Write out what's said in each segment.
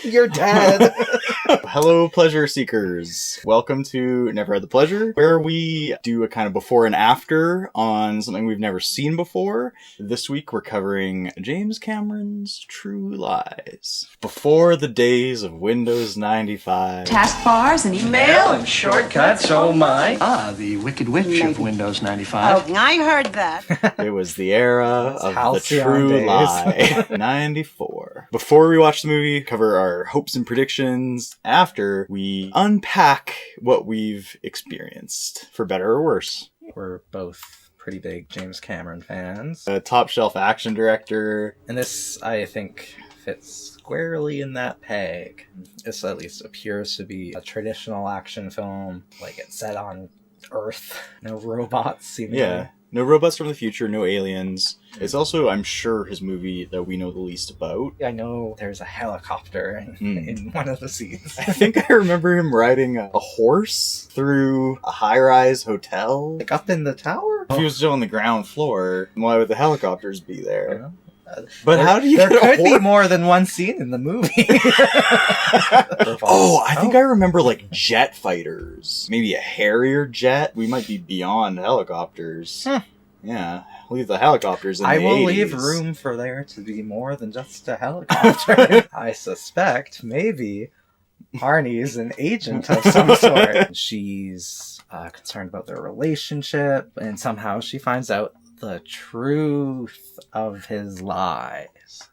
You're dead. Hello, pleasure seekers. Welcome to Never Had the Pleasure, where we do a kind of before and after on something we've never seen before. This week we're covering James Cameron's True Lies. Before the days of Windows 95. Taskbars and email and shortcuts, oh my. Ah, the Wicked Witch of Windows 95. Oh, I heard that. It was the era of the halcyon True days. Lie. 94. Before we watch the movie, cover our hopes and predictions. After, we unpack what we've experienced, for better or worse. We're both pretty big James Cameron fans. A top shelf action director. And this, I think, fits squarely in that peg. This at least appears to be a traditional action film. Like, it's set on Earth. No robots, seemingly. Yeah. No robots from the future, no aliens. It's also, I'm sure, his movie that we know the least about. I know there's a helicopter in one of the scenes. I think I remember him riding a horse through a high-rise hotel. Like up in the tower? If he was still on the ground floor, why would the helicopters be there? But how do you there get a could be horse? more than one scene in the movie. Oh, I think I remember like jet fighters. Maybe a Harrier jet. We might be beyond helicopters. Yeah, leave the helicopters in I the will 80s. leave room for there to be more than just a helicopter. I suspect maybe Arnie's an agent of some sort. She's concerned about their relationship, and somehow she finds out the truth of his lies.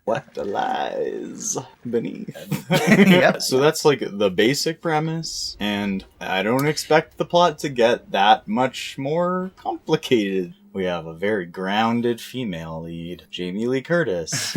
What the lies beneath. Yep. So that's like the basic premise, and I don't expect the plot to get that much more complicated. We have a very grounded female lead, Jamie Lee Curtis,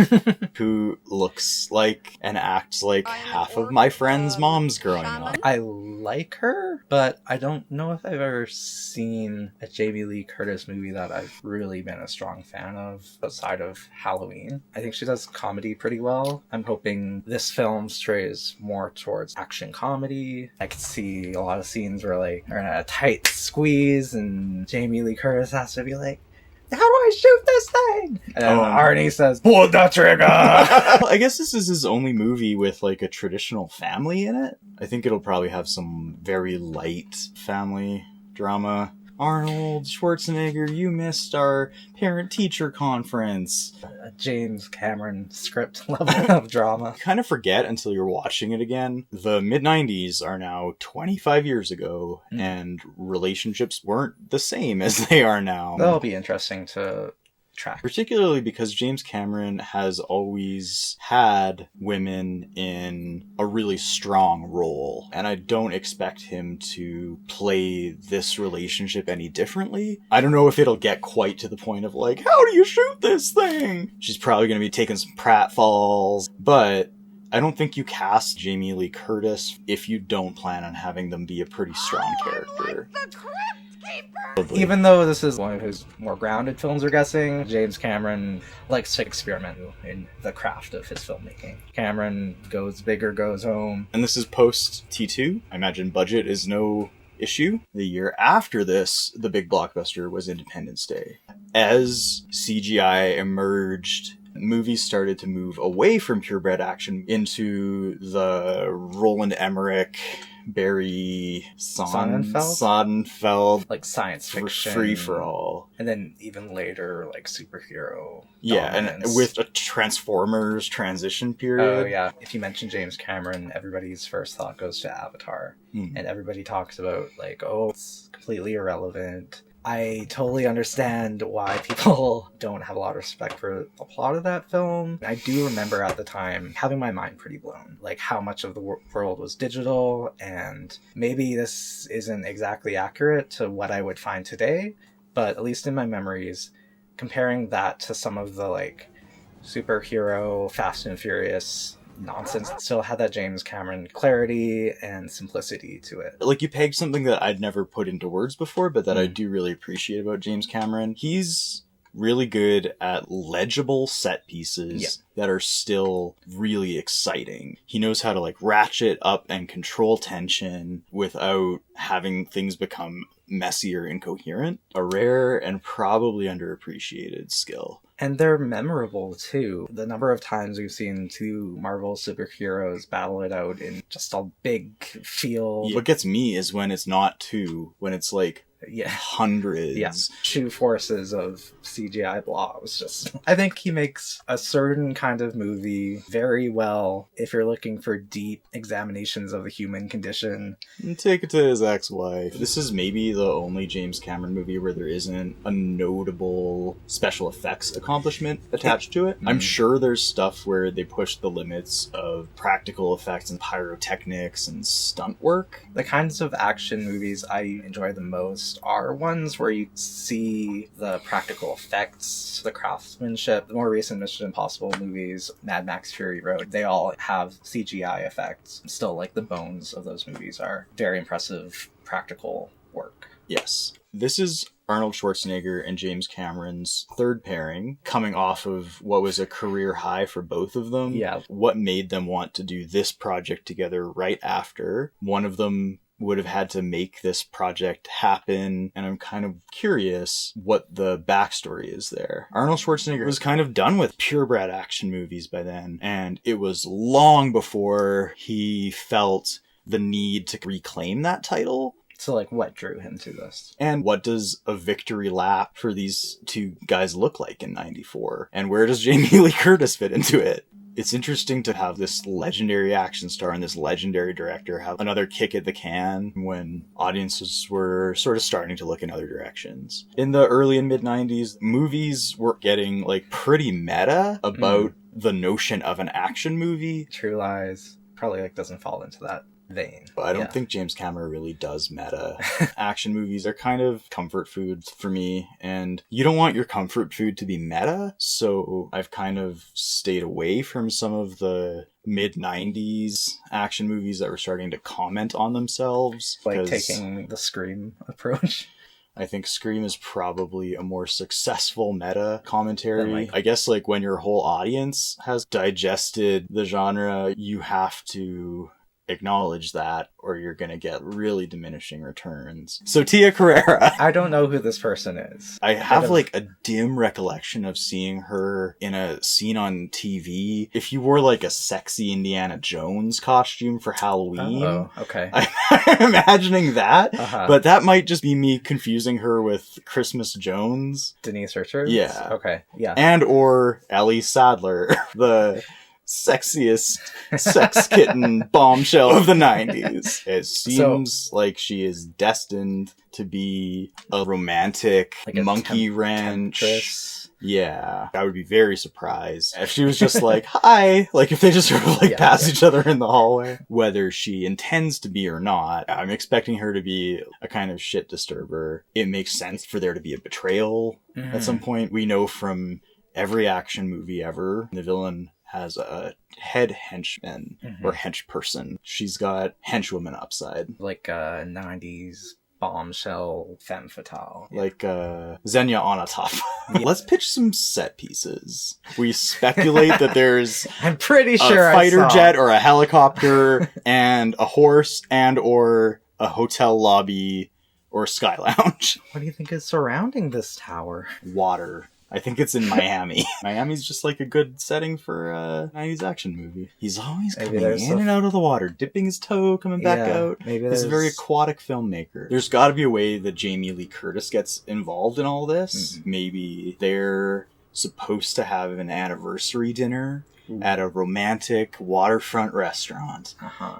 who looks like and acts like half of my friends' moms growing up. I like her, but I don't know if I've ever seen a Jamie Lee Curtis movie that I've really been a strong fan of outside of Halloween. I think she does comedy pretty well. I'm hoping this film strays more towards action comedy. I could see a lot of scenes where like they're in a tight squeeze and Jamie Lee Curtis has to be like, how do I shoot this thing? And then Arnie says, pull the trigger! I guess this is his only movie with like a traditional family in it. I think it'll probably have some very light family drama. Arnold Schwarzenegger, you missed our parent-teacher conference. A James Cameron script level of drama. Kind of forget until you're watching it again. The mid-90s are now 25 years ago, and relationships weren't the same as they are now. That'll be interesting to track. Particularly because James Cameron has always had women in a really strong role, and I don't expect him to play this relationship any differently. I don't know if it'll get quite to the point of like, how do you shoot this thing? She's probably going to be taking some pratfalls, but I don't think you cast Jamie Lee Curtis if you don't plan on having them be a pretty strong character. Even though this is one of his more grounded films, we're guessing, James Cameron likes to experiment in the craft of his filmmaking. Cameron goes big or goes home. And this is post T2. I imagine budget is no issue. The year after this, the big blockbuster was Independence Day. As CGI emerged, movies started to move away from purebred action into the Roland Emmerich, Barry Sonnenfeld, like science fiction, free for all, and then even later like superhero. Yeah, dominance. And with a Transformers transition period. Oh yeah, if you mention James Cameron, everybody's first thought goes to Avatar, and everybody talks about like, oh, it's completely irrelevant. I totally understand why people don't have a lot of respect for the plot of that film. I do remember at the time having my mind pretty blown, like how much of the world was digital, and maybe this isn't exactly accurate to what I would find today, but at least in my memories, comparing that to some of the like superhero Fast and Furious nonsense, still had that James Cameron clarity and simplicity to it. Like, you pegged something that I'd never put into words before, but that I do really appreciate about James Cameron. He's really good at legible set pieces that are still really exciting. He knows how to like ratchet up and control tension without having things become messy or incoherent. A rare and probably underappreciated skill. And they're memorable, too. The number of times we've seen two Marvel superheroes battle it out in just a big field. What gets me is when it's not two, when it's like hundreds. Yeah, two forces of CGI blobs. Just, I think he makes a certain kind of movie very well if you're looking for deep examinations of the human condition. And take it to his ex-wife. This is maybe the only James Cameron movie where there isn't a notable special effects accomplishment attached to it. I'm sure there's stuff where they push the limits of practical effects and pyrotechnics and stunt work. The kinds of action movies I enjoy the most are ones where you see the practical effects, the craftsmanship. The more recent Mission Impossible movies, Mad Max Fury Road, they all have CGI effects. Still, like, the bones of those movies are very impressive practical work. Yes. This is Arnold Schwarzenegger and James Cameron's third pairing, coming off of what was a career high for both of them. Yeah. What made them want to do this project together right after? One of them would have had to make this project happen, and I'm kind of curious what the backstory is there. Arnold Schwarzenegger was kind of done with purebred action movies by then, and it was long before he felt the need to reclaim that title. So, like, what drew him to this? And what does a victory lap for these two guys look like in 94? And where does Jamie Lee Curtis fit into it? It's interesting to have this legendary action star and this legendary director have another kick at the can when audiences were sort of starting to look in other directions. In the early and mid-90s, movies were getting, like, pretty meta about the notion of an action movie. True Lies probably, like, doesn't fall into that vein. But I don't think James Cameron really does meta. Action movies are kind of comfort food for me, and you don't want your comfort food to be meta, so I've kind of stayed away from some of the mid-90s action movies that were starting to comment on themselves. Like taking the Scream approach. I think Scream is probably a more successful meta commentary. I guess, like, when your whole audience has digested the genre, you have to acknowledge that, or you're gonna get really diminishing returns. So Tia Carrere. I don't know who this person is. I have like a dim recollection of seeing her in a scene on TV. If you wore like a sexy Indiana Jones costume for Halloween. Oh, okay. I'm imagining that, but that might just be me confusing her with Christmas Jones. Denise Richards? Yeah. Okay, yeah. And or Ellie Sadler, the sexiest sex kitten bombshell of the 90s. It seems like she is destined to be a romantic, like a monkey wrench. Temptress. Yeah. I would be very surprised if she was just like, hi, like if they just sort of like pass each other in the hallway. Whether she intends to be or not, I'm expecting her to be a kind of shit disturber. It makes sense for there to be a betrayal at some point. We know from every action movie ever, the villain has a head henchman or hench person. She's got henchwoman upside. Like a 90s bombshell femme fatale. Like Xenia Onatopp. Let's pitch some set pieces. We speculate that there's I'm pretty sure a fighter jet or a helicopter and a horse and or a hotel lobby or sky lounge. What do you think is surrounding this tower? Water. I think it's in Miami. Miami's just like a good setting for a 90s action movie. He's always coming in and out of the water, dipping his toe, coming back out. He's a very aquatic filmmaker. There's got to be a way that Jamie Lee Curtis gets involved in all this. Maybe they're supposed to have an anniversary dinner at a romantic waterfront restaurant.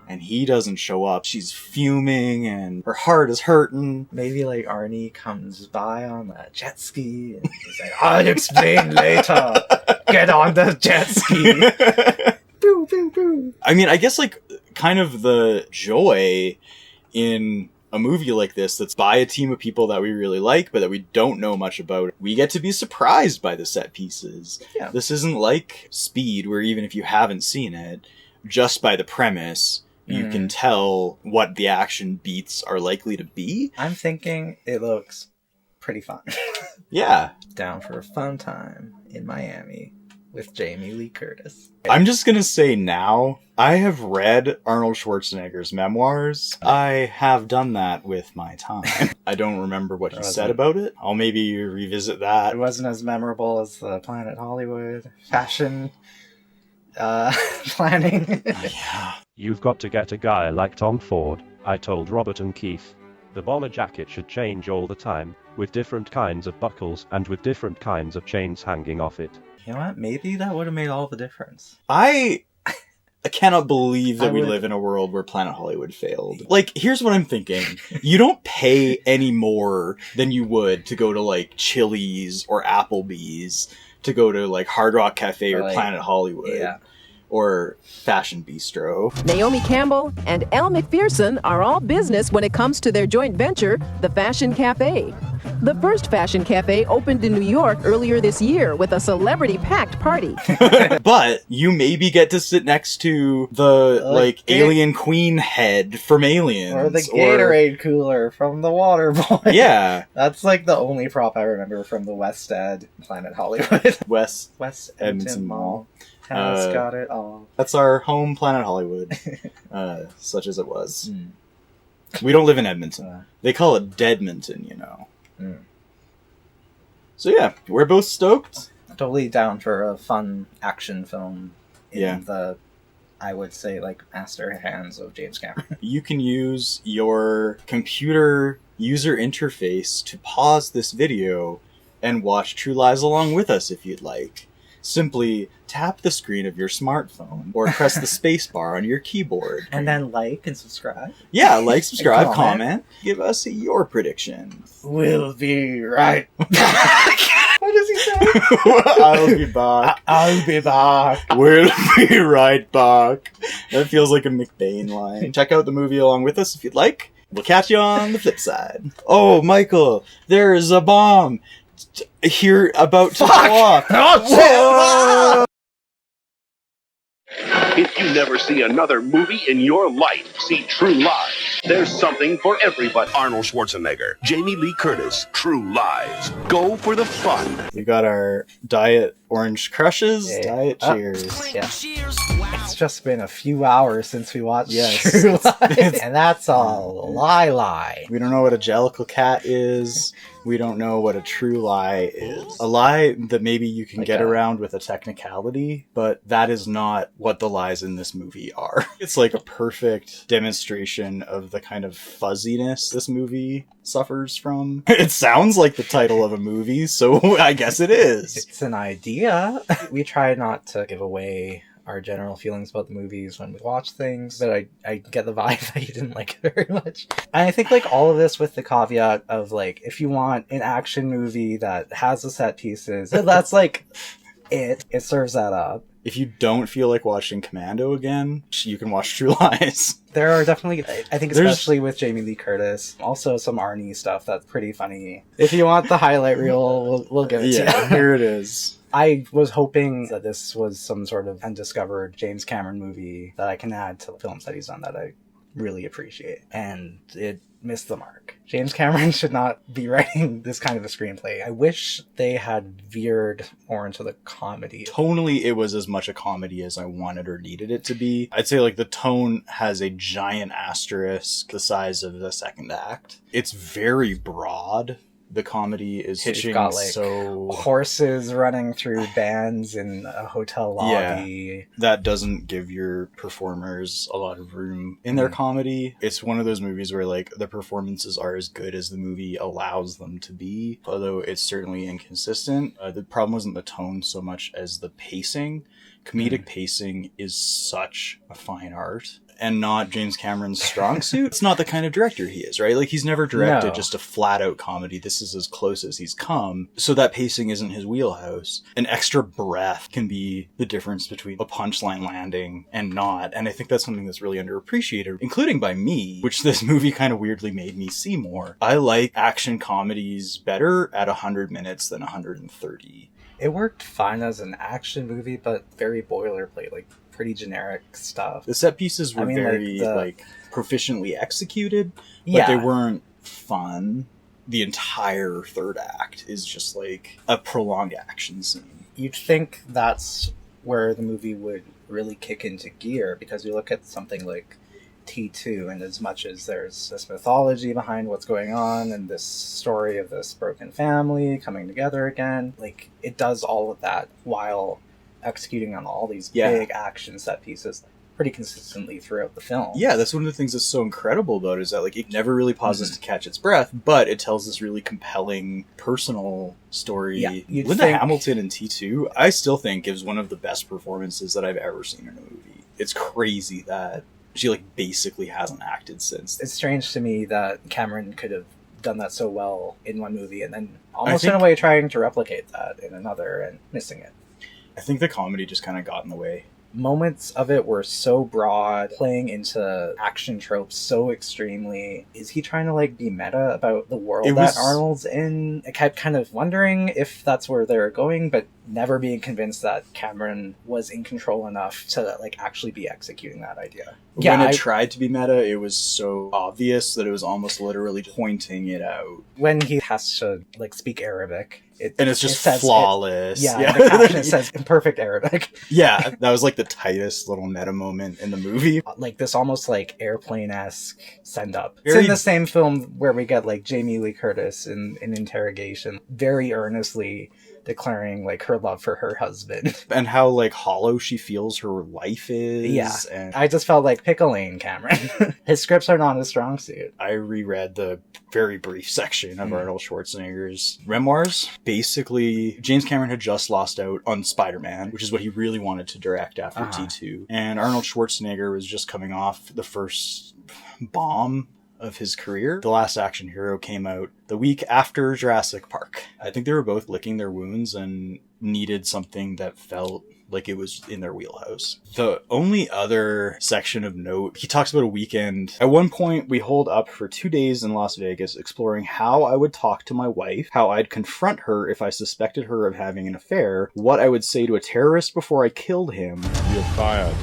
And he doesn't show up. She's fuming and her heart is hurting. Maybe like Arnie comes by on a jet ski and he's like, I'll explain later. Get on the jet ski. Boo, boo, boo. I mean, I guess like kind of the joy in a movie like this that's by a team of people that we really like, but that we don't know much about. We get to be surprised by the set pieces. Yeah. This isn't like Speed, where even if you haven't seen it, just by the premise, you can tell what the action beats are likely to be. I'm thinking it looks pretty fun. Yeah. Down for a fun time in Miami. with Jamie Lee Curtis. I'm just gonna say now, I have read Arnold Schwarzenegger's memoirs. I have done that with my time. I don't remember what he said about it. I'll maybe revisit that. It wasn't as memorable as the Planet Hollywood fashion planning. Yeah. You've got to get a guy like Tom Ford, I told Robert and Keith. The bomber jacket should change all the time, with different kinds of buckles and with different kinds of chains hanging off it. You know what? Maybe that would have made all the difference. I cannot believe that we live in a world where Planet Hollywood failed. Like, here's what I'm thinking. You don't pay any more than you would to go to, like, Chili's or Applebee's, to go to, like, Hard Rock Cafe or Planet Hollywood. Yeah. Or Fashion Bistro. Naomi Campbell and Elle Macpherson are all business when it comes to their joint venture, the Fashion Café. The first Fashion Café opened in New York earlier this year with a celebrity-packed party. But you maybe get to sit next to the, alien queen head from Aliens. Or the Gatorade cooler from the Waterboy. Yeah. That's like the only prop I remember from the West Ed Planet Hollywood. West Edmonton Mall. Has got it all. That's our home Planet Hollywood, such as it was. We don't live in Edmonton. They call it Deadmonton, you know. So yeah, we're both stoked. Totally down for a fun action film in the, I would say, like, master hands of James Cameron. You can use your computer user interface to pause this video and watch True Lies along with us if you'd like. Simply tap the screen of your smartphone or press the space bar on your keyboard. And then like and subscribe. Yeah, like, subscribe, comment. Give us your predictions. We'll be right back. What does he say? I'll be back. I'll be back. We'll be right back. That feels like a McBain line. Check out the movie along with us if you'd like. We'll catch you on the flip side. Oh, Michael, there's a bomb. Here about to go off. Oh, If you never see another movie in your life, see True Lies. There's something for everybody. Arnold Schwarzenegger, Jamie Lee Curtis, True Lies. Go for the fun. We got our Diet Orange Crushes. Diet Cheers. Yeah. It's just been a few hours since we watched Yes. True Lies. And that's a lie. We don't know what a Jellicle Cat is. We don't know what a true lie is. A lie that maybe you can get around with a technicality, but that is not what the lies in this movie are. It's like a perfect demonstration of the kind of fuzziness this movie suffers from. It sounds like the title of a movie, so I guess it is. It's an idea. We try not to give away our general feelings about the movies when we watch things, but I get the vibe that you didn't like it very much. And I think, like, all of this with the caveat of, like, if you want an action movie that has the set pieces, that's like it serves that up. If you don't feel like watching Commando again, you can watch True Lies. There are definitely, I think especially with Jamie Lee Curtis, also some Arnie stuff that's pretty funny. If you want the highlight reel, we'll give it to you. Here it is. I was hoping that this was some sort of undiscovered James Cameron movie that I can add to the films that he's done that I really appreciate. And it missed the mark. James Cameron should not be writing this kind of a screenplay. I wish they had veered more into the comedy. Tonally, it was as much a comedy as I wanted or needed it to be. I'd say, like, the tone has a giant asterisk the size of the second act. It's very broad. The comedy is hitching got, like, so... horses running through bands in a hotel lobby. Yeah, that doesn't give your performers a lot of room in their comedy. It's one of those movies where, like, the performances are as good as the movie allows them to be, although it's certainly inconsistent. The problem wasn't the tone so much as the pacing. Comedic pacing is such a fine art. And not James Cameron's strong suit. It's not the kind of director he is, right? Like, he's never directed just a flat-out comedy. This is as close as he's come. So that pacing isn't his wheelhouse. An extra breath can be the difference between a punchline landing and not. And I think that's something that's really underappreciated, including by me, which this movie kind of weirdly made me see more. I like action comedies better at 100 minutes than 130. It worked fine as an action movie, but very boilerplate, like, pretty generic stuff. The set pieces were very proficiently executed, but they weren't fun. The entire third act is just like a prolonged action scene. You'd think that's where the movie would really kick into gear, because you look at something like T2, and as much as there's this mythology behind what's going on and this story of this broken family coming together again, like, it does all of that while executing on all these big action set pieces pretty consistently throughout the film. Yeah, that's one of the things that's so incredible about it, is that like it never really pauses to catch its breath, but it tells this really compelling personal story. Yeah, Linda Hamilton in T2, I still think gives one of the best performances that I've ever seen in a movie. It's crazy that she like basically hasn't acted since. It's strange to me that Cameron could have done that so well in one movie and then almost in a way trying to replicate that in another and missing it. I think the comedy just kind of got in the way. Moments of it were so broad, playing into action tropes so extremely. Is he trying to like be meta about the world that Arnold's in? I kept kind of wondering if that's where they're going, but never being convinced that Cameron was in control enough to like actually be executing that idea. When it tried to be meta, it was so obvious that it was almost literally pointing it out. When he has to like speak Arabic, it's just flawless. The caption says in perfect Arabic. Yeah, that was like the tightest little meta moment in the movie. Like this almost like airplane-esque send-up. It's in the same film where we get like Jamie Lee Curtis in interrogation, very earnestly declaring like her love for her husband. And how like hollow she feels her life is. Yeah. And I just felt like pick a lane, Cameron. His scripts are not his strong suit. I reread the very brief section of Arnold Schwarzenegger's memoirs. Basically, James Cameron had just lost out on Spider-Man, which is what he really wanted to direct after T2. And Arnold Schwarzenegger was just coming off the first bomb of his career. The Last Action Hero came out the week after Jurassic Park. I think they were both licking their wounds and needed something that felt like it was in their wheelhouse. The only other section of note, he talks about a weekend. At one point, we holed up for 2 days in Las Vegas exploring how I would talk to my wife, how I'd confront her if I suspected her of having an affair, what I would say to a terrorist before I killed him. You're fired.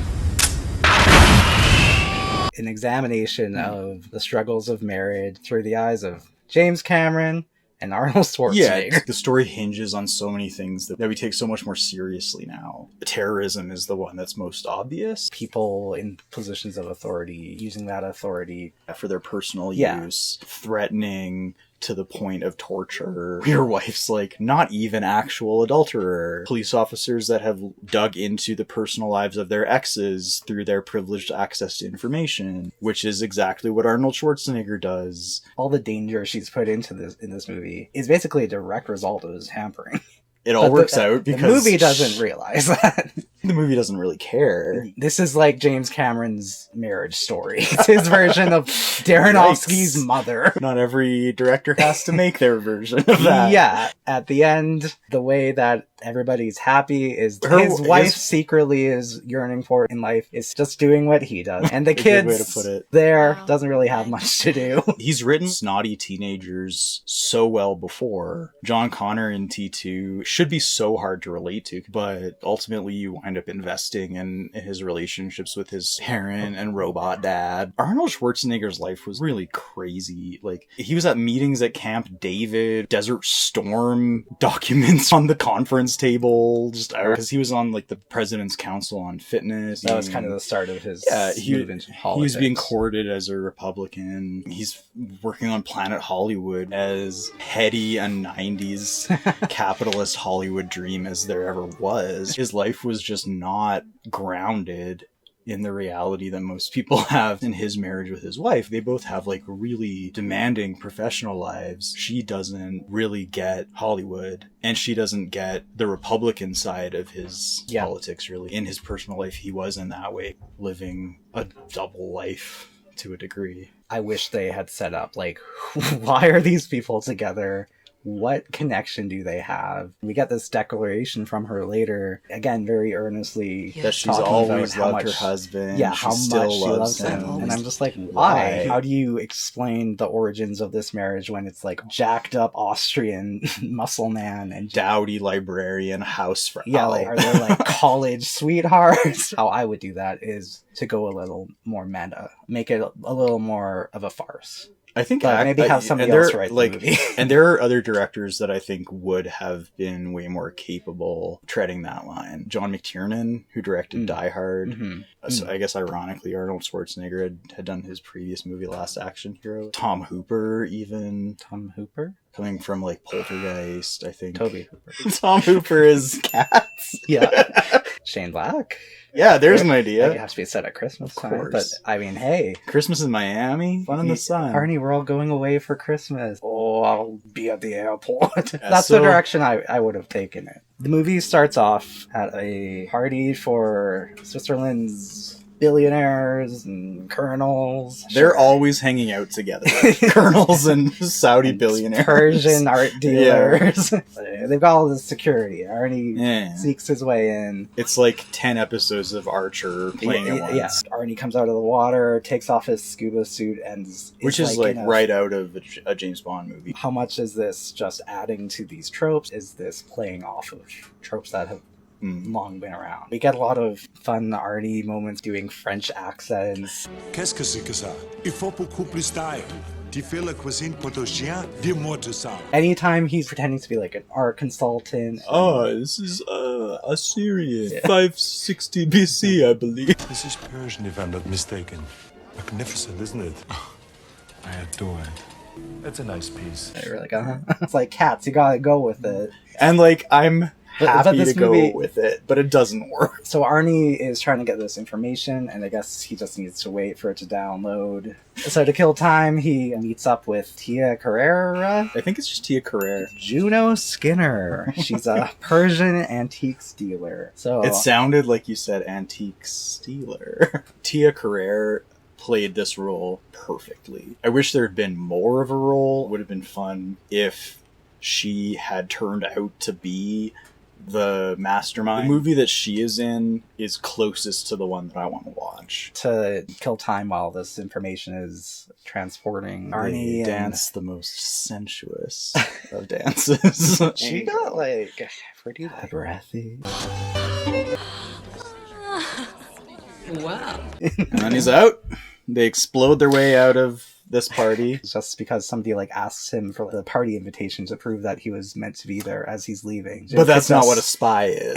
An examination of the struggles of marriage through the eyes of James Cameron and Arnold Schwarzenegger. Yeah, the story hinges on so many things that we take so much more seriously now. Terrorism is the one that's most obvious. People in positions of authority using that authority for their personal use, threatening to the point of torture. Your wife's like not even actual adulterer. Police officers that have dug into the personal lives of their exes through their privileged access to information, which is exactly what Arnold Schwarzenegger does. All the danger she's put into this in this movie is basically a direct result of his hampering. It all works out because... The movie doesn't realize that. The movie doesn't really care. This is like James Cameron's marriage story. It's his version of Aronofsky's mother. Not every director has to make their version of that. Yeah. At the end, the way that everybody's happy is his wife secretly is yearning for in life is just doing what he does. And the kids way to put it. There doesn't really have much to do. He's written snotty teenagers so well before. John Connor in T2 should be so hard to relate to, but ultimately you wind up investing in his relationships with his parent and robot dad. Arnold Schwarzenegger's life was really crazy. Like, he was at meetings at Camp David, Desert Storm, documents on the conference table, just because he was on like the President's Council on Fitness. That was kind of the start of his move into politics. He was being courted as a Republican. He's working on Planet Hollywood as heady a 90s capitalist Hollywood dream as there ever was. His life was just not grounded in the reality that most people have in his marriage with his wife. They both have like really demanding professional lives. She doesn't really get Hollywood, and she doesn't get the Republican side of his politics really. In his personal life, he was in that way, living a double life to a degree. I wish they had set up like, why are these people together? What connection do they have? We get this declaration from her later, again, very earnestly. That she's always loved her husband. Yeah, how much she loves him. And I'm just like, why? How do you explain the origins of this marriage when it's like jacked up Austrian muscle man and dowdy librarian house for like, are they like college sweethearts? How I would do that is to go a little more meta. Make it a little more of a farce. I think But maybe have somebody else write the movie. And there are other directors that I think would have been way more capable treading that line. John McTiernan, who directed Die Hard. So I guess ironically, Arnold Schwarzenegger had done his previous movie, Last Action Hero. Tom Hooper, even. Tom Hooper? Coming from like Poltergeist, I think. Toby Hooper. Tom Hooper is Cats. Yeah. Shane Black. Yeah, there's an idea. It has to be set at Christmas time. course. But I mean, hey. Christmas in Miami, fun in the sun. Arnie, we're all going away for Christmas. Oh, I'll be at the airport. That's the direction I would have taken it. The movie starts off at a party for Switzerland's billionaires and colonels. They're always hanging out together. Colonels and Saudi billionaires. Persian art dealers. Yeah. They've got all this security. Arnie sneaks his way in. It's like 10 episodes of Archer playing at once. Yeah. Arnie comes out of the water, takes off his scuba suit, and which is like right out of a James Bond movie. How much is this just adding to these tropes? Is this playing off of tropes that have long been around? We get a lot of fun Arnie moments doing French accents. Qu'est-ce que c'est que ça? Il faut beaucoup plus taille. Tu fais la cuisine pour ton chien? Dis-moi tout ça. Anytime he's pretending to be like an art consultant. Oh, this is Assyrian. 560 BC, I believe. This is Persian, if I'm not mistaken. Magnificent, isn't it? I adore it. It's a nice piece. You're like, It's like Cats, you gotta go with it. And like, I'm happy to go with it, but it doesn't work. So Arnie is trying to get this information, and I guess he just needs to wait for it to download. So to kill time, he meets up with Tia Carrera. I think it's just Tia Carrera. Juno Skinner. She's a Persian antiques dealer. So it sounded like you said antiques dealer. Tia Carrera played this role perfectly. I wish there had been more of a role. It would have been fun if she had turned out to be the mastermind. The movie that she is in is closest to the one that I want to watch. To kill time while this information is transporting Arnie, dance the most sensuous of dances. She got like pretty breathy. Wow. And then he's out. They explode their way out of this party. Just because somebody like asks him for the party invitation to prove that he was meant to be there as he's leaving. But that's not what a spy is.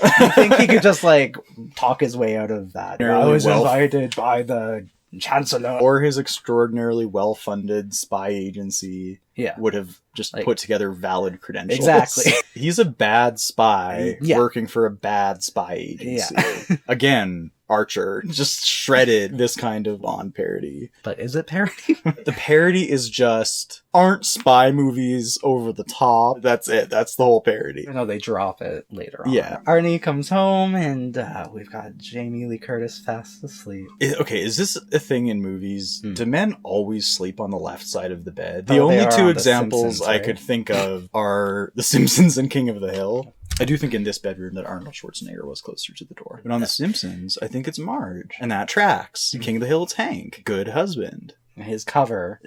I think he could just like talk his way out of that. I was invited by the Chancellor. Or his extraordinarily well-funded spy agency would have just put together valid credentials. Exactly. He's a bad spy working for a bad spy agency. Yeah. Again, Archer just shredded this kind of Bond parody. But is it parody? The parody is just, aren't spy movies over the top? That's it. That's the whole parody. No, they drop it later on. Yeah. Arnie comes home and we've got Jamie Lee Curtis fast asleep. Okay, is this a thing in movies? Do men always sleep on the left side of the bed? The only two examples I could think of are The Simpsons and King of the Hill. I do think in this bedroom that Arnold Schwarzenegger was closer to the door. But on The Simpsons, I think it's Marge. And that tracks. King of the Hill, it's Hank. Good husband. His cover,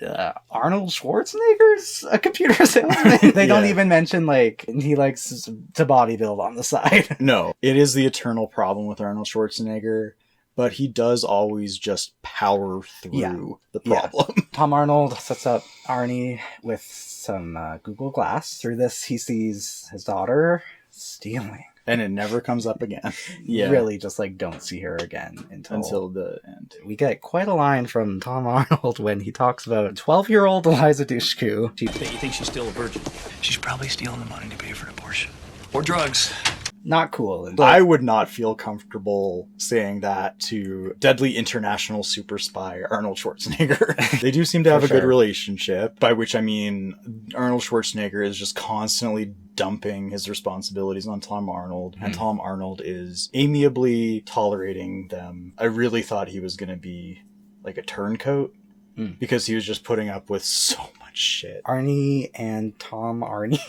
Arnold Schwarzenegger's a computer salesman. They don't even mention, like, he likes to bodybuild on the side. No, it is the eternal problem with Arnold Schwarzenegger. But he does always just power through the problem. Yeah. Tom Arnold sets up Arnie with some Google Glass. Through this, he sees his daughter stealing. And it never comes up again. You really just like don't see her again until the end. We get quite a line from Tom Arnold when he talks about 12-year-old Eliza Dushku. You think she's still a virgin? She's probably stealing the money to pay for an abortion. Or drugs. Not cool. I would not feel comfortable saying that to deadly international super spy Arnold Schwarzenegger. They do seem to have a good relationship, by which I mean Arnold Schwarzenegger is just constantly dumping his responsibilities on Tom Arnold, and Tom Arnold is amiably tolerating them. I really thought he was going to be like a turncoat, because he was just putting up with so much shit. Arnie and Tom Arnie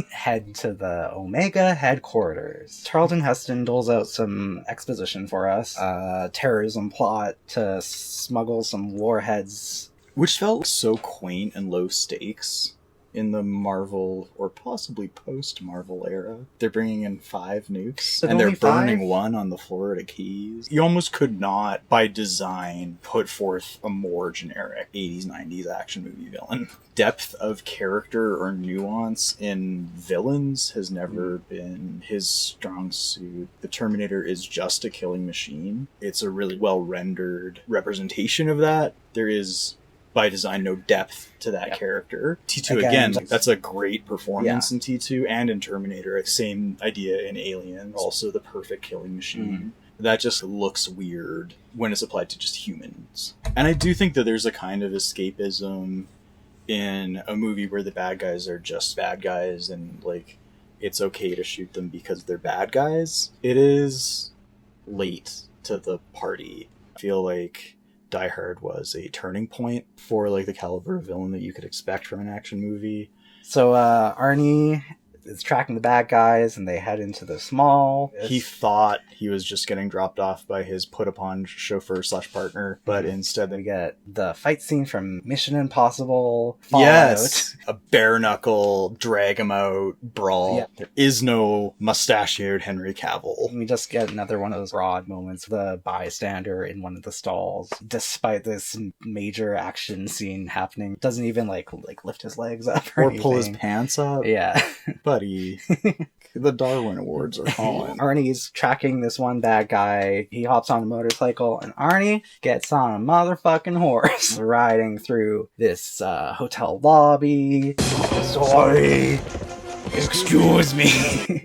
head to the Omega headquarters. Charlton Heston doles out some exposition for us. Terrorism plot to smuggle some warheads. Which felt so quaint and low stakes in the Marvel or possibly post-Marvel era. They're bringing in 5 nukes, and they're burning one on the Florida Keys. You almost could not, by design, put forth a more generic 80s, 90s action movie villain. Depth of character or nuance in villains has never been his strong suit. The Terminator is just a killing machine. It's a really well-rendered representation of that. There is, by design, no depth to that character. T2, again, that's a great performance in T2 and in Terminator. Same idea in Alien. Also the perfect killing machine. That just looks weird when it's applied to just humans. And I do think that there's a kind of escapism in a movie where the bad guys are just bad guys and, like, it's okay to shoot them because they're bad guys. It is late to the party. I feel like Die Hard was a turning point for, like, the caliber of villain that you could expect from an action movie. So Arnie is tracking the bad guys, and they head into this mall. He thought he was just getting dropped off by his put-upon chauffeur/partner, but instead we get the fight scene from Mission Impossible Fallout. Yes! A bare-knuckle, drag-him-out brawl. Yeah. There is no mustachioed Henry Cavill. We just get another one of those broad moments, the bystander in one of the stalls, despite this major action scene happening, doesn't even like lift his legs up or pull his pants up. Yeah. Buddy, the Darwin Awards are calling. Arnie's tracking this one bad guy. He hops on a motorcycle, and Arnie gets on a motherfucking horse, riding through this hotel lobby. Sorry. Excuse me.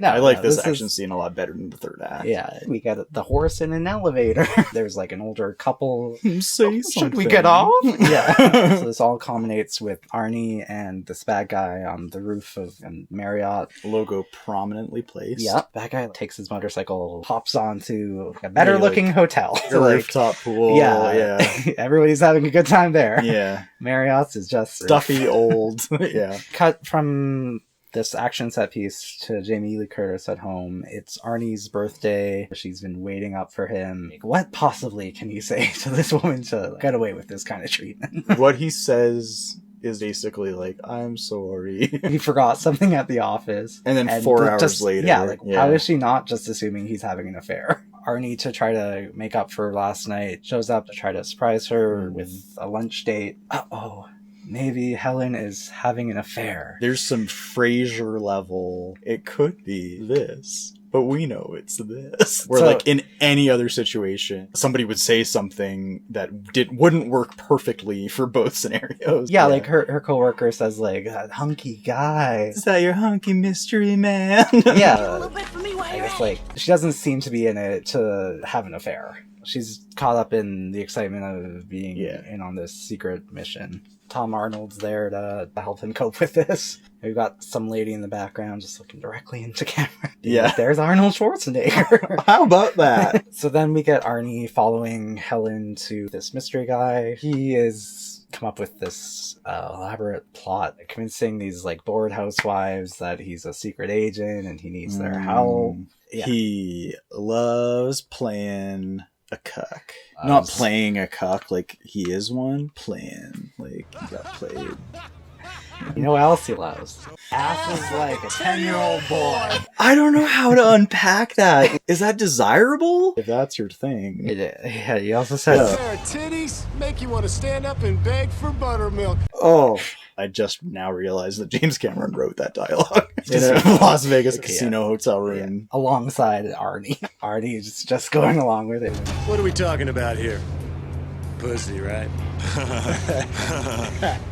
No, I like this action scene a lot better than the third act. Yeah, we got the horse in an elevator. There's like an older couple. Say something. Should we get off? Yeah. So this all culminates with Arnie and this bad guy on the roof of a Marriott. Logo prominently placed. Yep. Bad guy takes his motorcycle, hops onto a better looking hotel. So rooftop pool. Yeah. Everybody's having a good time there. Yeah. Marriott's is just stuffy old. Yeah. Cut from this action set piece to Jamie Lee Curtis at home. It's Arnie's birthday. She's been waiting up for him. What possibly can you say to this woman to get away with this kind of treatment? What he says is basically like, I'm sorry. He forgot something at the office. And then 4 hours later. Yeah, how is she not just assuming he's having an affair? Arnie, to try to make up for last night, shows up to try to surprise her with a lunch date. Uh-oh. Maybe Helen is having an affair. There's some Frasier level, it could be this, but we know it's this. Where, like, in any other situation, somebody would say something that wouldn't work perfectly for both scenarios. Yeah, like her coworker says, like, hunky guy. Is that your hunky mystery man? Yeah. I guess, like, she doesn't seem to be in it to have an affair. She's caught up in the excitement of being in on this secret mission. Tom Arnold's there to help him cope with this. We've got some lady in the background just looking directly into camera. Yeah. There's Arnold Schwarzenegger. How about that? So then we get Arnie following Helen to this mystery guy. He is come up with this elaborate plot, convincing these like bored housewives that he's a secret agent and he needs their help. Yeah. He loves playing a cuck. Not playing a cuck like he is one. Playing like he got played. You know what else he loves? Asses like a 10-year-old boy. I don't know how to unpack that. Is that desirable? If that's your thing. Yeah, he also says... Pair of titties make you want to stand up and beg for buttermilk. Oh, I just now realized that James Cameron wrote that dialogue in a Las Vegas casino hotel room. Yeah. Alongside Arnie. Arnie is just going along with it. What are we talking about here? Pussy, right?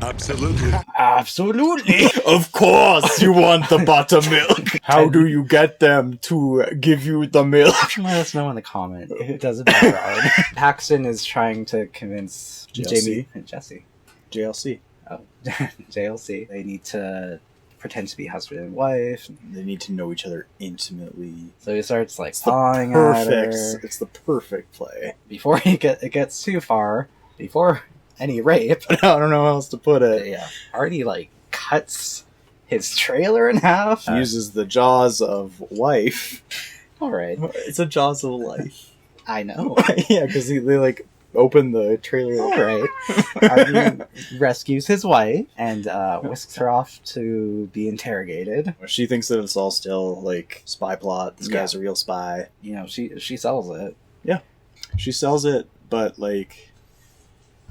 Absolutely. Absolutely. Of course you want the buttermilk. How do you get them to give you the milk? Let us know in the comment. It doesn't matter. Paxton is trying to convince Jamie and Jesse. JLC. Oh, JLC. They need to pretend to be husband and wife. They need to know each other intimately. So he starts like pawing at her. It's the perfect play. Before it gets too far, before any rape. I don't know how else to put it. Yeah. Arnie like cuts his trailer in half. Uses the jaws of life. All right. It's a jaws of life. I know. Yeah, because they like open the trailer. All right. Arnie rescues his wife and whisks her off to be interrogated. She thinks that it's all still like spy plot. This guy's a real spy. You know, she sells it. Yeah, she sells it, but like,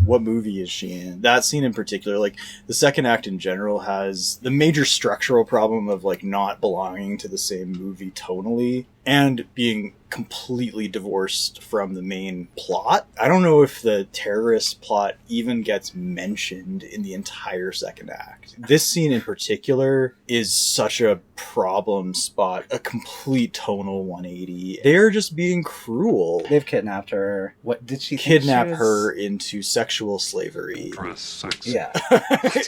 what movie is she in? That scene in particular, like the second act in general has the major structural problem of like not belonging to the same movie tonally and being completely divorced from the main plot. I don't know if the terrorist plot even gets mentioned in the entire second act. This scene in particular is such a problem spot, a complete tonal 180. They're just being cruel. They've kidnapped her. What did she kidnap her into sexual slavery? Yeah.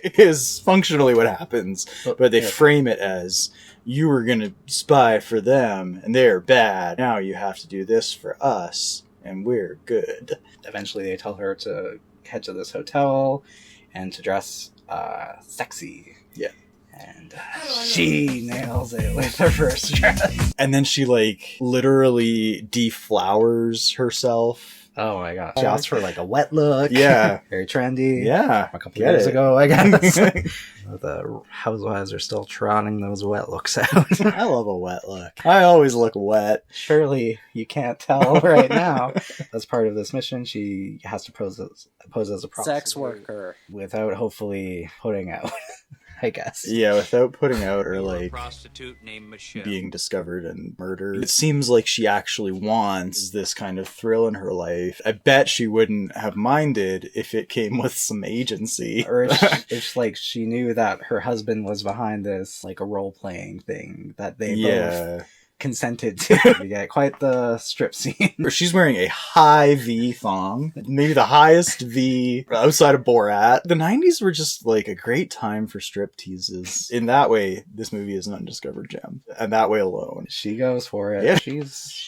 Is functionally what happens, but they frame it as you were going to spy for them and they're bad. Now you have to do this for us and we're good. Eventually they tell her to head to this hotel and to dress sexy. Yeah. And she nails it with her first dress. And then she like literally deflowers herself. Oh my gosh. She asked for like a wet look. Yeah. Very trendy. Yeah. A couple years ago, I guess. The housewives are still trotting those wet looks out. I love a wet look. I always look wet. Surely you can't tell right now. As part of this mission, she has to pose as a prostitute. Sex worker. Without hopefully putting out. I guess. Yeah, without putting out or like prostitute named Michelle being discovered and murdered. It seems like she actually wants this kind of thrill in her life. I bet she wouldn't have minded if it came with some agency. Or if like she knew that her husband was behind this, like a role-playing thing that they both consented to. We get quite the strip scene. She's wearing a high V thong, maybe the highest V outside of Borat. The 90s were just like a great time for strip teases. In that way, this movie is an undiscovered gem. And that way alone. She goes for it.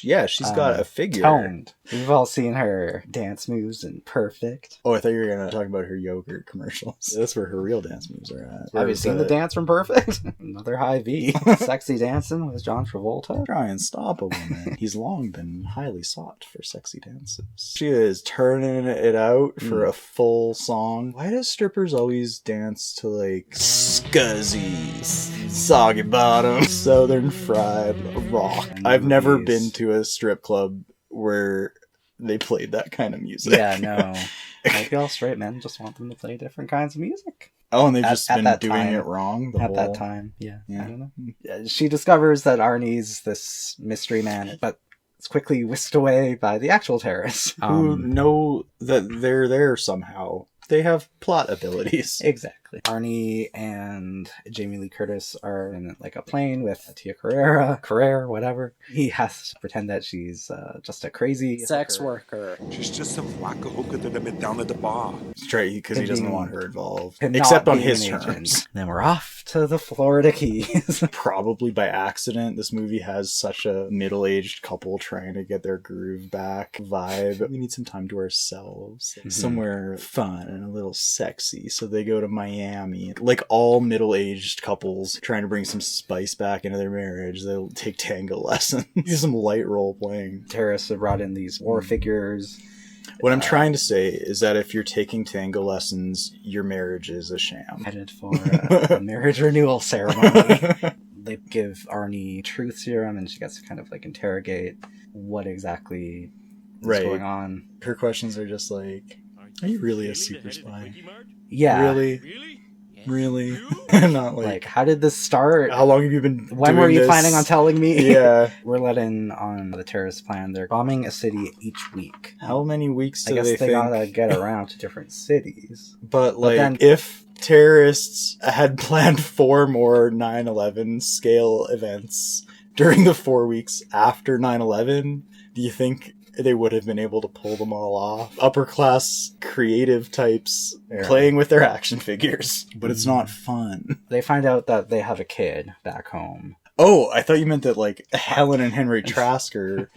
Yeah, she's got a figure. Toned. We've all seen her dance moves in Perfect. Oh, I thought you were going to talk about her yogurt commercials. That's where her real dance moves are at. Have you seen the dance from Perfect? Another high V. Sexy dancing with John Travolta. Try and stop a woman. He's long been highly sought for sexy dances. She is turning it out for a full song. Why does strippers always dance to like scuzzy, soggy bottom, southern fried rock? I've never been to a strip club where they played that kind of music. Yeah, no. Maybe all straight men just want them to play different kinds of music. Oh, and they've just been doing it wrong that time. Yeah, I don't know. She discovers that Arnie's this mystery man, but it's quickly whisked away by the actual terrorists. Who know that they're there somehow. They have plot abilities. Exactly. Arnie and Jamie Lee Curtis are in like a plane with Tia Carrere, whatever. He has to pretend that she's just a crazy sex worker. She's just some wacko hooker that I met down at the bar. Straight, because he doesn't want her involved. Except on his terms. Then we're off to the Florida Keys. Probably by accident. This movie has such a middle-aged couple trying to get their groove back vibe. We need some time to ourselves. Somewhere fun and a little sexy. So they go to Miami. Like all middle-aged couples trying to bring some spice back into their marriage, they'll take tango lessons. Do some light role playing. Terrorists have brought in these war figures. What I'm trying to say is that if you're taking tango lessons, your marriage is a sham. Headed for a marriage renewal ceremony. They give Arnie truth serum and she gets to kind of like interrogate what exactly is going on. Her questions are just like, are you really a super spy? Yeah. Really? Not like, how did this start? How long have you been When were you planning on telling me? Yeah. We're let in on the terrorist plan. They're bombing a city each week. How many weeks do I guess they think? gotta get around to different cities. But then, if terrorists had planned 4 more 9/11 scale events during the 4 weeks after 9/11, do you think they would have been able to pull them all off? Upper class creative types playing with their action figures, but it's not fun. They find out that they have a kid back home. Oh, I thought you meant that like Helen and Henry Trasker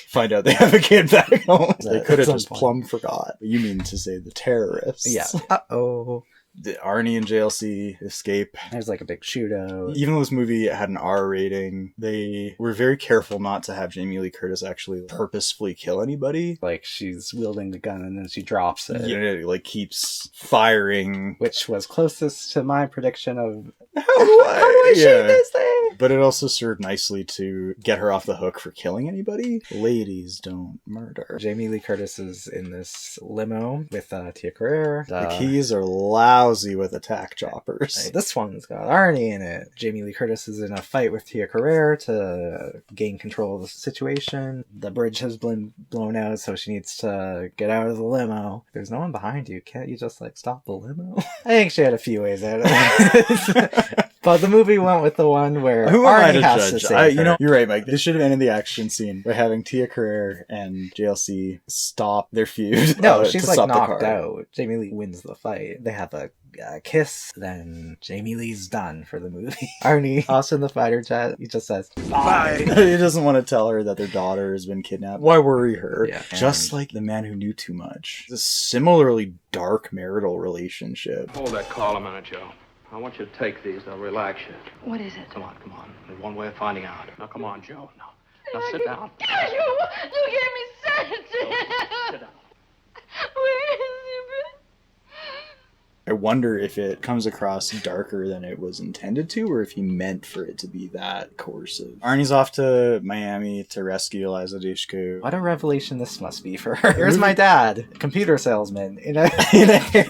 find out they have a kid back home. They could have just plumb forgot. You mean to say the terrorists? Yeah. Uh-oh. The Arnie and JLC escape. There's like a big shootout. Even though this movie had an R rating, they were very careful not to have Jamie Lee Curtis actually purposefully kill anybody. Like, she's wielding the gun and then she drops it. Yeah, it like keeps firing. Which was closest to my prediction of how do I shoot this thing? But it also served nicely to get her off the hook for killing anybody. Ladies don't murder. Jamie Lee Curtis is in this limo with Tia Carrere. The keys are lousy with attack choppers. This one's got Arnie in it. Jamie Lee Curtis is in a fight with Tia Carrere to gain control of the situation. The bridge has been blown out, so she needs to get out of the limo. There's no one behind you. Can't you just like stop the limo? I think she had a few ways out of it. But the movie went with the one where Arnie has to save her. You're right, Mike. This should have ended the action scene by having Tia Carrere and JLC stop their feud. No, she's like knocked out. Jamie Lee wins the fight. They have a kiss, then Jamie Lee's done for the movie. Arnie hops in the fighter jet. He just says, bye. He doesn't want to tell her that their daughter has been kidnapped. Why worry her? Yeah. Just like The Man Who Knew Too Much. It's a similarly dark marital relationship. Hold that call a minute, Joe. I want you to take these. They'll relax you. What is it? Come on. There's one way of finding out. Now, come on, Joe. Now sit down. You gave me sedative. Sit down. Where is he? I wonder if it comes across darker than it was intended to, or if he meant for it to be that coercive. Arnie's off to Miami to rescue Eliza Dushku. What a revelation this must be for her. Here's my dad, computer salesman, in a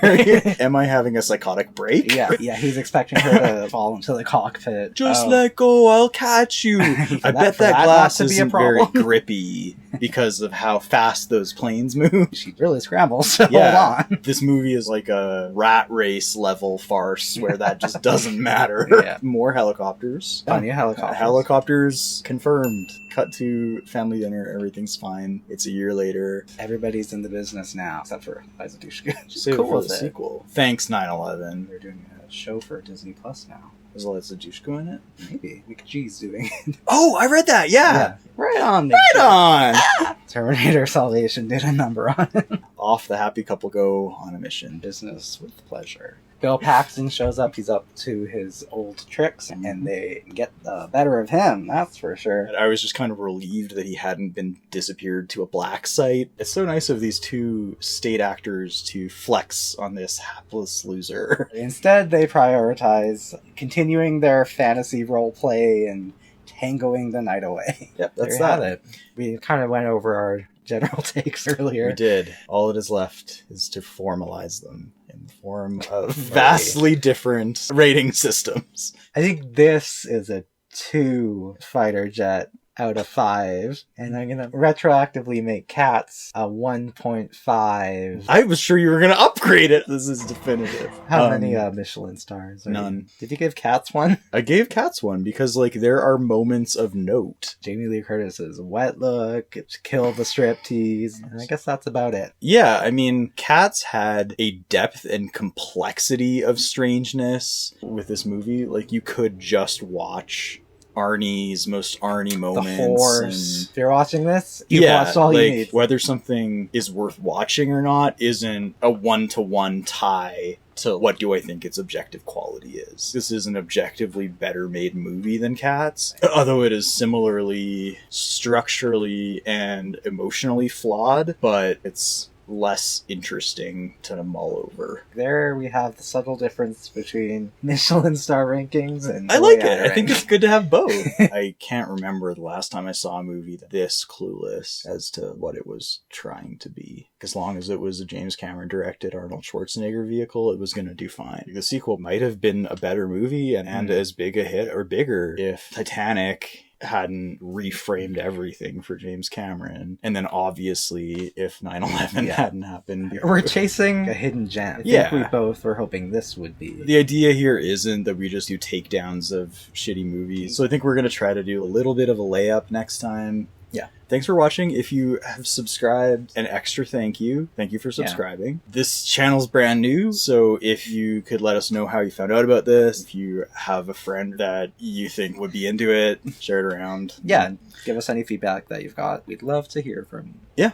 area. Am I having a psychotic break? Yeah, he's expecting her to fall into the cockpit. Just let go, I'll catch you. I bet that glass isn't very grippy because of how fast those planes move. She really scrambles, so hold on. This movie is like a rat race level farce where that just doesn't matter. Yeah. More helicopters. Plenty of helicopters. Helicopters confirmed. Cut to family dinner. Everything's fine. It's a year later. Everybody's in the business now, except for Eliza Dushku. Save it for the sequel. Thanks, 9/11. They're doing a show for Disney Plus now. Is Eliza Dushku in it? Maybe. G's doing it. Oh, I read that. Yeah. Right on. Right on. Terminator Salvation did a number on it. Off the happy couple go on a mission. Business with pleasure. Bill Paxton shows up. He's up to his old tricks, and they get the better of him, that's for sure. I was just kind of relieved that he hadn't been disappeared to a black site. It's so nice of these two state actors to flex on this hapless loser. Instead, they prioritize continuing their fantasy role play and tangoing the night away. Yep, that's there you have it. We kind of went over our general takes earlier. We did. All that is left is to formalize them in the form of vastly different rating systems. I think this is a 2 fighter jet out of 5, and I'm gonna retroactively make Cats a 1.5. I was sure you were gonna upgrade it. This is definitive. How many Michelin stars? None. Did you give Cats 1? I gave Cats 1 because like there are moments of note. Jamie Lee Curtis's wet look, kill the striptease, and I guess that's about it. Yeah, I mean, Cats had a depth and complexity of strangeness with this movie. Like you could just watch Arnie's most Arnie moments. The horse. If you're watching this, you've watched all you need. Whether something is worth watching or not isn't a one-to-one tie to what do I think its objective quality is. This is an objectively better made movie than Cats, although it is similarly structurally and emotionally flawed, but it's less interesting to mull over. There we have the subtle difference between Michelin star rankings and I like it. I think it's good to have both. I can't remember the last time I saw a movie this clueless as to what it was trying to be. As long as it was a James Cameron directed Arnold Schwarzenegger vehicle, it was going to do fine. The sequel might have been a better movie and as big a hit or bigger if Titanic hadn't reframed everything for James Cameron. And then obviously if 9/11 hadn't happened. We're chasing a hidden gem. I think we both were hoping this would be. The idea here isn't that we just do takedowns of shitty movies. So I think we're going to try to do a little bit of a layup next time. Yeah. Thanks for watching. If you have subscribed, an extra thank you. Thank you for subscribing. Yeah. This channel's brand new, so if you could let us know how you found out about this, if you have a friend that you think would be into it, share it around. Yeah, give us any feedback that you've got. We'd love to hear from you. Yeah.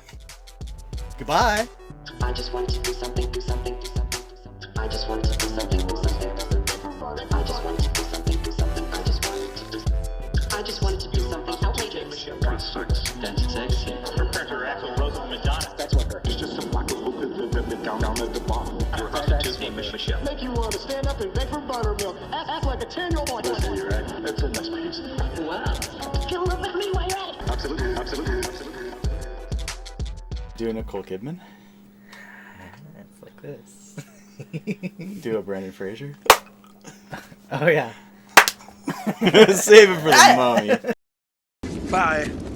Goodbye. I just want to do something, do something, do something, do something. I just want to do something, do something, do something. I just want to do something, do something. I just want to do something. I just want to do something outrageous. That's sexy. Professor Axl Rose of Madonna. That's what hurt. It's just some black down at the bottom. Make you want to stand up and beg for buttermilk. Act like a 10-year-old boy. Listen, you're right. That's a nice piece. Wow. Kill them with me while you're at it. Absolutely, absolutely, absolutely. Do a Nicole Kidman. It's like this. Do a Brendan Fraser. Oh yeah. Save it for the mommy. Bye.